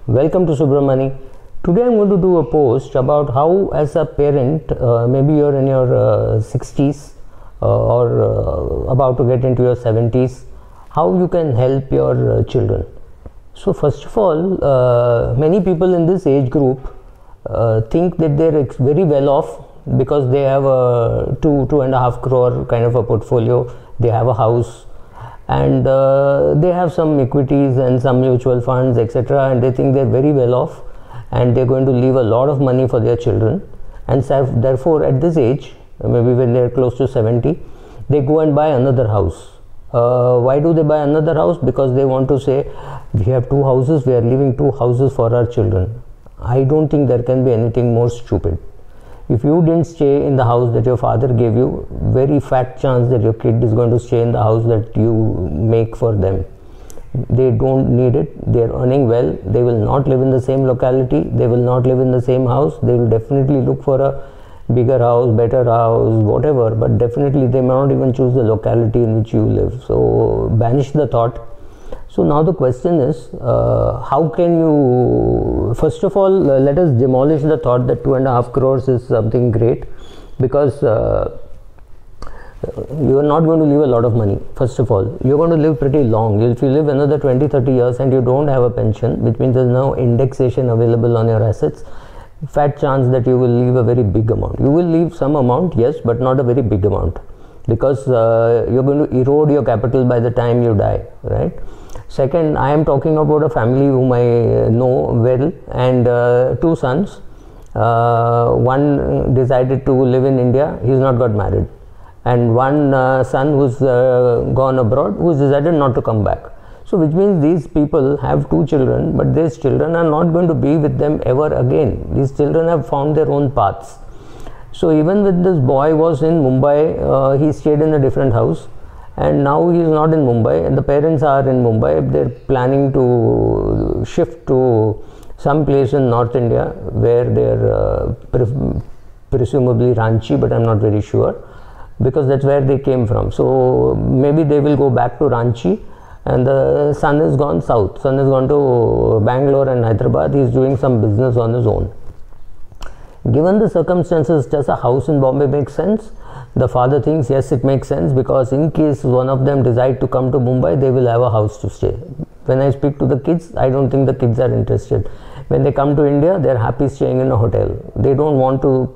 Welcome to Subramani. Today I'm going to do a post about how, as a parent, maybe you're in your 60s or about to get into your 70s, how you can help your children. So first of all, many people in this age group think that they're very well off because they have a 2.5 crore kind of a portfolio, they have a house, and they have some equities and some mutual funds, etc., and they think they're very well off and they're going to leave a lot of money for their children, and therefore at this age, maybe when they're close to 70, they go and buy another house. Why do they buy another house? Because they want to say, we have two houses, we are leaving two houses for our children. I don't think there can be anything more stupid. If you didn't stay in the house that your father gave you, very fat chance that your kid is going to stay in the house that you make for them. They don't need it. They are earning well. They will not live in the same locality. They will not live in the same house. They will definitely look for a bigger house, better house, whatever, but definitely they may not even choose the locality in which you live. So banish the thought. So now the question is, how can you, first of all, let us demolish the thought that 2.5 crores is something great, because you are not going to leave a lot of money. First of all, you're going to live pretty long. If you live another 20-30 years and you don't have a pension, which means there's no indexation available on your assets, fat chance that you will leave a very big amount. You will leave some amount, yes, but not a very big amount, because you're going to erode your capital by the time you die, right? Second, I am talking about a family whom I know well, and two sons. One decided to live in India, he's not got married, and one son who's gone abroad, who's decided not to come back. So which means these people have two children, but these children are not going to be with them ever again. These children have found their own paths. So even when this boy was in Mumbai, he stayed in a different house, and now he is not in Mumbai, and the parents are in Mumbai. They're planning to shift to some place in North India where they're presumably Ranchi, but I'm not very sure, because that's where they came from. So maybe they will go back to Ranchi, and the son has gone south. Son has gone to Bangalore and Hyderabad. He's doing some business on his own. Given the circumstances, does a house in Bombay make sense? The father thinks yes, it makes sense, because in case one of them decide to come to Mumbai, they will have a house to stay. When I speak to the kids, I don't think the kids are interested. When they come to India, they are happy staying in a hotel. They don't want to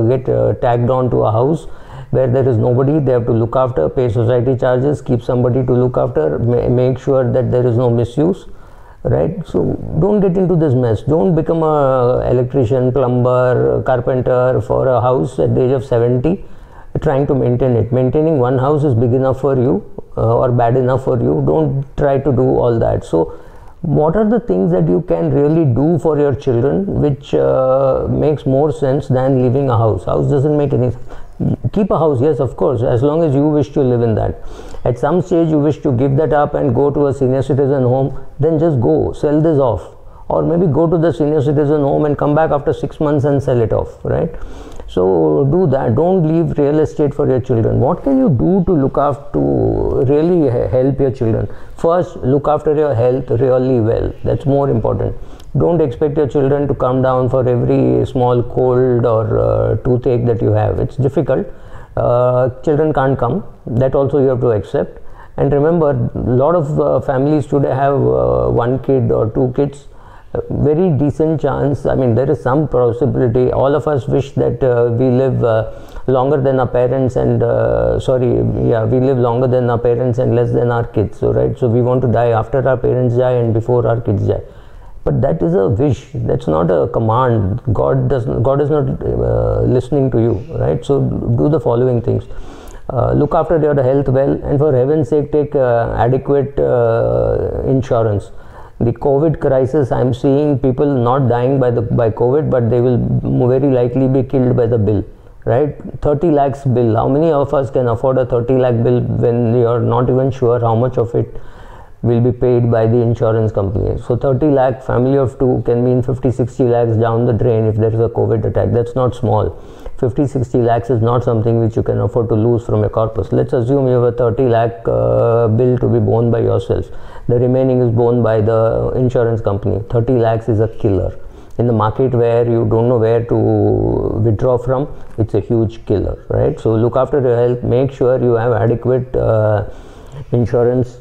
get tagged on to a house where there is nobody. They have to look after, pay society charges, keep somebody to look after, make sure that there is no misuse, right? So don't get into this mess. Don't become a electrician, plumber, carpenter for a house at the age of 70, trying to maintain it. Maintaining one house is big enough for you or bad enough for you. Don't try to do all that. So what are the things that you can really do for your children which makes more sense than leaving a house? House doesn't make any sense. Keep a house, yes, of course, as long as you wish to live in that. At some stage you wish to give that up and go to a senior citizen home, then just go, sell this off, or maybe go to the senior citizen home and come back after 6 months and sell it off, right? So do that. Don't leave real estate for your children. What can you do to look after, to really help your children? First, look after your health really well. That's more important. Don't expect your children to come down for every small cold or toothache that you have. It's difficult. Children can't come. That also you have to accept. And remember, a lot of families today have one kid or two kids. Very decent chance. I mean, there is some possibility. All of us wish that we live longer than our parents, and we live longer than our parents and less than our kids. So right, so we want to die after our parents die and before our kids die. But that is a wish. That's not a command. God is not listening to you, right? So do the following things. Look after your health well, and for heaven's sake, take adequate insurance. The COVID crisis, I'm seeing people not dying by COVID, but they will very likely be killed by the bill, right? 30 lakhs bill. How many of us can afford a 30 lakh bill when you're not even sure how much of it will be paid by the insurance company? So 30 lakh, family of two, can mean 50-60 lakhs down the drain if there is a COVID attack. That's not small. 50-60 lakhs is not something which you can afford to lose from your corpus. Let's assume you have a 30 lakh bill to be borne by yourself. The remaining is borne by the insurance company. 30 lakhs is a killer. In the market where you don't know where to withdraw from, it's a huge killer, right? So look after your health, make sure you have adequate insurance.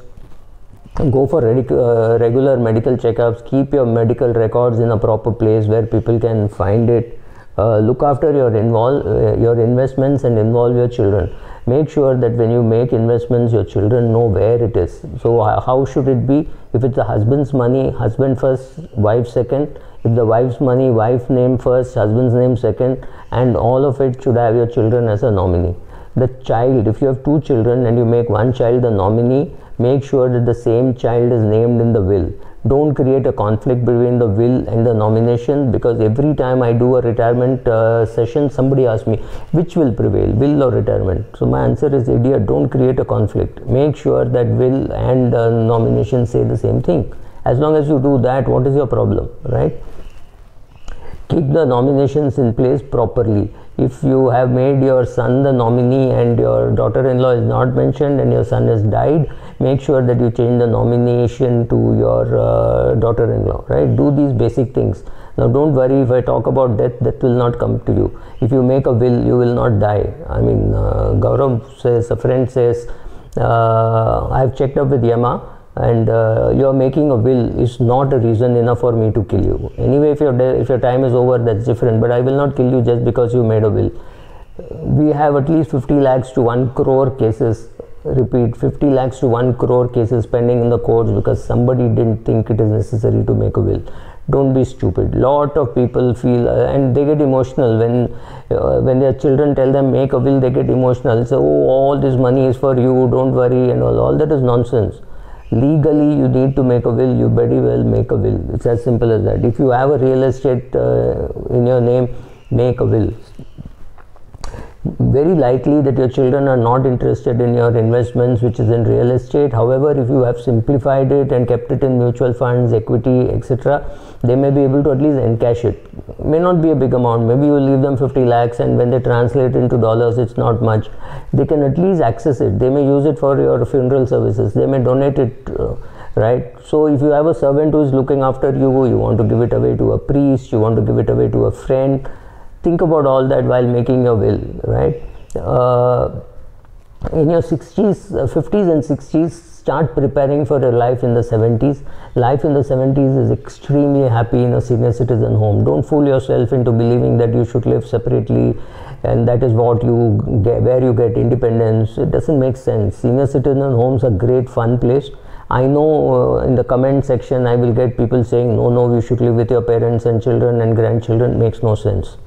Go for regular medical checkups, keep your medical records in a proper place where people can find it. Look after your investments and involve your children. Make sure that when you make investments, your children know where it is. So how should it be? If it's the husband's money, husband first, wife second. If the wife's money, wife name first, husband's name second, and all of it should have your children as a nominee. The child, if you have two children and you make one child the nominee, make sure that the same child is named in the will. Don't create a conflict between the will and the nomination, because every time I do a retirement session, somebody asks me, which will prevail, will or retirement? So my answer is, idiot, don't create a conflict. Make sure that will and nomination say the same thing. As long as you do that, what is your problem, right? Keep the nominations in place properly. If you have made your son the nominee and your daughter-in-law is not mentioned and your son has died, make sure that you change the nomination to your daughter-in-law, right? Do these basic things. Now don't worry, if I talk about death, death will not come to you. If you make a will, you will not die. I mean, Gaurav says, a friend says, I have checked up with Yama, and your making a will is not a reason enough for me to kill you. Anyway, if your time is over, that's different, but I will not kill you just because you made a will. We have at least 50 lakhs to 1 crore cases, repeat, 50 lakhs to 1 crore cases pending in the courts because somebody didn't think it is necessary to make a will. Don't be stupid. Lot of people feel and they get emotional when their children tell them make a will. They get emotional, say, oh, all this money is for you, don't worry, and all that is nonsense. Legally, you need to make a will, you very well make a will. It's as simple as that. If you have a real estate in your name, make a will. Very likely that your children are not interested in your investments, which is in real estate. However, if you have simplified it and kept it in mutual funds, equity, etc., they may be able to at least encash it. May not be a big amount. Maybe you leave them 50 lakhs and when they translate into dollars, it's not much. They can at least access it. They may use it for your funeral services. They may donate it, right? So if you have a servant who is looking after you, you want to give it away to a priest, you want to give it away to a friend, think about all that while making your will, right? In your 50s and 60s, start preparing for your life in the 70s. Life in the 70s is extremely happy in a senior citizen home. Don't fool yourself into believing that you should live separately and that is what you get, where you get independence. It doesn't make sense. Senior citizen homes are great fun place. I know in the comment section I will get people saying, no, you should live with your parents and children and grandchildren. Makes no sense.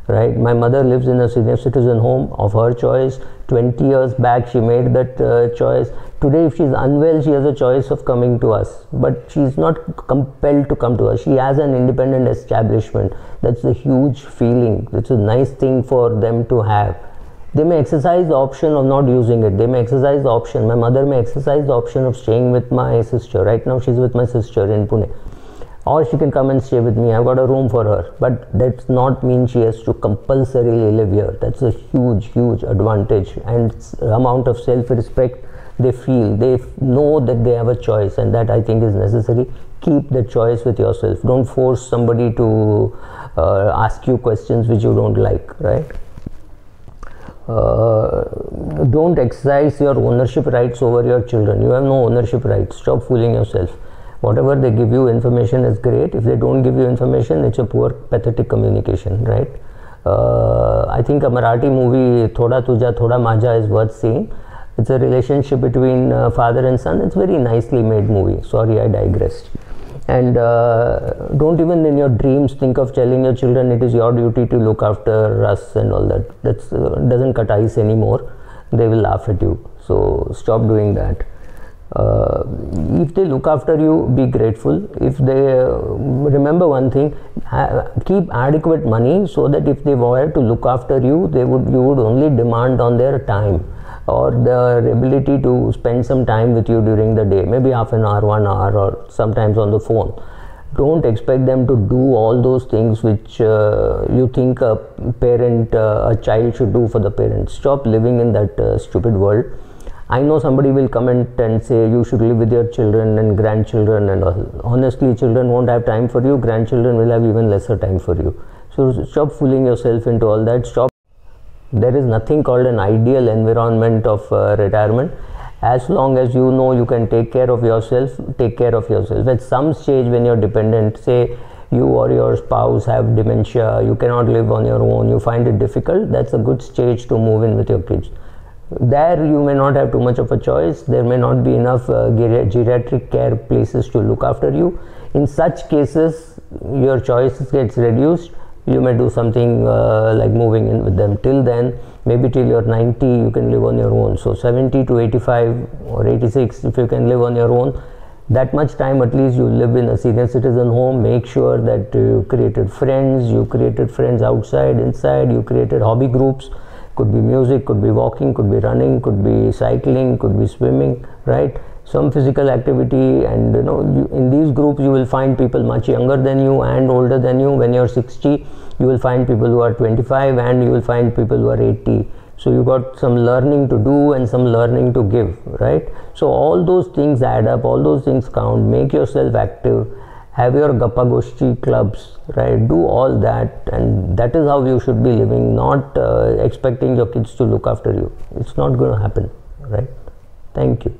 Right? My mother lives in a senior citizen home of her choice. 20 years back she made that choice. Today if she's unwell, she has a choice of coming to us, but she's not compelled to come to us. She has an independent establishment. That's a huge feeling. It's a nice thing for them to have. They may exercise the option of not using it. They may exercise the option. My mother may exercise the option of staying with my sister. Right now she's with my sister in Pune. Or she can come and stay with me. I've got a room for her. But that does not mean she has to compulsorily live here. That's a huge advantage and amount of self-respect they feel. They know that they have a choice, and that I think is necessary. Keep the choice with yourself. Don't force somebody to ask you questions which you don't like, right? Don't exercise your ownership rights over your children. You have no ownership rights. Stop fooling yourself. Whatever they give you information is great. If they don't give you information, it's a poor, pathetic communication, right? I think a Marathi movie, Thoda Tuja, Thoda Maja, is worth seeing. It's a relationship between father and son. It's a very nicely made movie. Sorry, I digressed. And don't even in your dreams think of telling your children it is your duty to look after us and all that. That doesn't cut ice anymore. They will laugh at you. So stop doing that. If they look after you, be grateful. If they remember one thing, keep adequate money so that if they were to look after you, you would only demand on their time or their ability to spend some time with you during the day, maybe half an hour, 1 hour, or sometimes on the phone. Don't expect them to do all those things which you think a parent, a child should do for the parent. Stop living in that stupid world. I know somebody will comment and say you should live with your children and grandchildren and all. Honestly, children won't have time for you, grandchildren will have even lesser time for you. So stop fooling yourself into all that. Stop. There is nothing called an ideal environment of retirement. As long as you know you can take care of yourself, take care of yourself. At some stage when you're dependent, say you or your spouse have dementia, you cannot live on your own, you find it difficult, that's a good stage to move in with your kids. There you may not have too much of a choice, there may not be enough geriatric care places to look after you. In such cases, your choice gets reduced. You may do something like moving in with them. Till then, maybe till you're 90, you can live on your own. So 70 to 85 or 86, if you can live on your own, that much time at least you live in a senior citizen home. Make sure that you created friends outside, inside, you created hobby groups. Could be music, could be walking, could be running, could be cycling, could be swimming, right? Some physical activity, and in these groups you will find people much younger than you and older than you. When you're 60, you will find people who are 25 and you will find people who are 80. So you got some learning to do and some learning to give, right? So all those things add up, all those things count. Make yourself active, have your Gappa Goshti clubs, right? Do all that, and that is how you should be living, not expecting your kids to look after you. It's not going to happen, right? Thank you.